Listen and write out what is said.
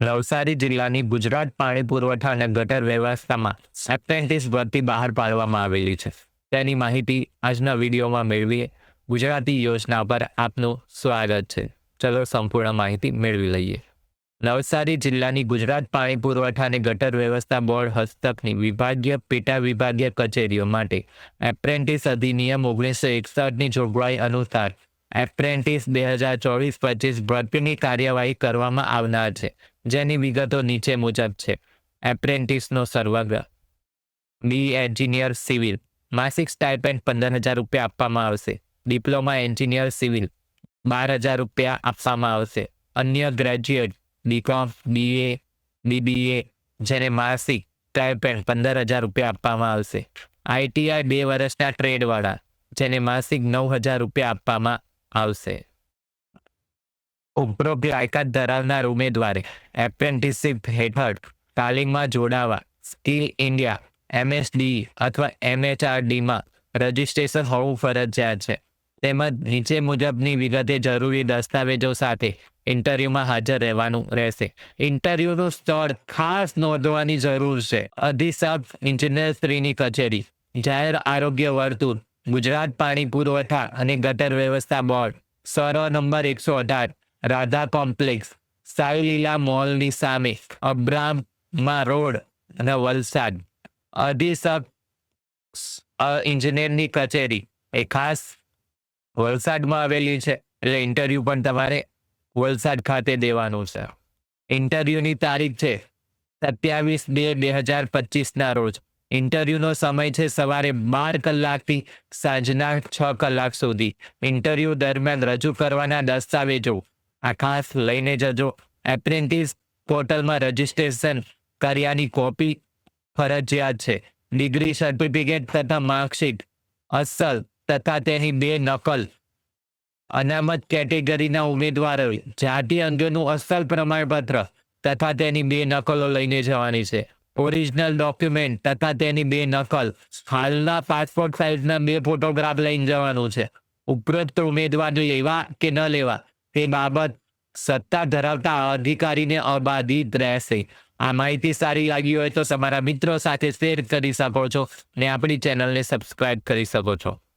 નવસારી જિલ્લાની ગુજરાત પાણી પુરવઠા અને ગટર વ્યવસ્થામાં એપ્રેન્ટિસ ભરતી બહાર પાડવામાં આવેલી છે. તેની માહિતી આજના વિડીયોમાં મેળવીએ. ગુજરાતી યોજના પર આપનું સ્વાગત છે. ચલો સંપૂર્ણ માહિતી મેળવી લઈએ. નવસારી જિલ્લાની ગુજરાત પાણી પુરવઠા અને ગટર વ્યવસ્થા બોર્ડ હસ્તકની વિભાગીય પેટા વિભાગીય કચેરીઓ માટે એપ્રેન્ટિસ અધિનિયમ 1961ની જોગવાઈ અનુસાર એપ્રેન્ટિસ 2024-25 ભરતીની કાર્યવાહી કરવામાં આવનાર છે. જેની વિગતો નીચે મુજબ છે. એપ્રેન્ટિસનો સર્વગ્ર બી એન્જિનિયર સિવિલ માસિક સ્ટાઇપેન્ડ 15,000 રૂપિયા આપવામાં આવશે. ડિપ્લોમા એન્જિનિયર સિવિલ 12,000 રૂપિયા આપવામાં આવશે. અન્ય ગ્રેજ્યુએટ બીકોમ બીએ બીબીએ જેને માસિક સ્ટાઇપેન્ડ 15,000 રૂપિયા આપવામાં આવશે. આઈટીઆઈ 2 વર્ષના ટ્રેડવાળા જેને માસિક 9,000 રૂપિયા આપવામાં આવશે. ઉપરોક્ત લાયકાત ધરાવનાર ઉમેદવારે એપ્રેન્ટિસશીપ હેઠળ તાલીમમાં જોડાવા સ્કિલ ઇન્ડિયા એમએસડી અથવા એમએચઆરડીમાં રજિસ્ટ્રેશન હોવું ફરજિયાત છે. તેમજ નીચે મુજબની વિગતે જરૂરી દસ્તાવેજો સાથે ઇન્ટરવ્યૂમાં હાજર રહેવાનું રહેશે. ઇન્ટરવ્યૂનું સ્થળ ખાસ નોંધવાની જરૂર છે. અધિક્ષક ઇજનેર શ્રીની કચેરી, જાહેર આરોગ્ય વર્તુળ, ગુજરાત પાણી પુરવઠા અને ગટર વ્યવસ્થા બોર્ડ, સરો નંબર 118, રાધા કોમ્પ્લેક્સ, સાઈ લીલા મોલની સામે, અબ્રામા રોડ અને વલસાડ. અધિક્ષક ઇજનેરની કચેરી એ ખાસ વલસાડમાં આવેલી છે, એટલે ઇન્ટરવ્યૂ પણ તમારે વલસાડ ખાતે દેવાનું છે. ઇન્ટરવ્યૂની તારીખ છે 27/2/2025ના રોજ. ઇન્ટરવ્યૂનો સમય છે સવારે 12 કલાકથી સાંજના 6 કલાક સુધી. ઇન્ટરવ્યૂ દરમિયાન રજૂ કરવાના દસ્તાવેજો આ ખાસ લઈને જજો. એપ્રેન્ટિસ પોર્ટલમાં રજિસ્ટ્રેશન કર્યાની કોપી ફરજિયાત છે. ડિગ્રી સર્ટિફિકેટ તથા માર્કશીટ અસલ તથા તેની 2 નકલ. અનામત કેટેગરીના ઉમેદવારોએ જાતિ અંગેનું અસલ પ્રમાણપત્ર તથા તેની 2 નકલો લઈને જવાની છે. ઓરિજિનલ ડોક્યુમેન્ટ તથા તેની 2 નકલ. હાલના પાસપોર્ટ સાઇઝના 2 ફોટોગ્રાફ લઈને જવાનું છે. ઉપરોક્ત ઉમેદવાર લેવા કે ન લેવા તે બાબત સત્તા ધરાવતા અધિકારીને અબાધિત રહેશે. આ માહિતી સારી લાગી હોય તો તમારા મિત્રો સાથે શેર કરી શકો છો અને આપણી ચેનલને સબસ્ક્રાઇબ કરી શકો છો.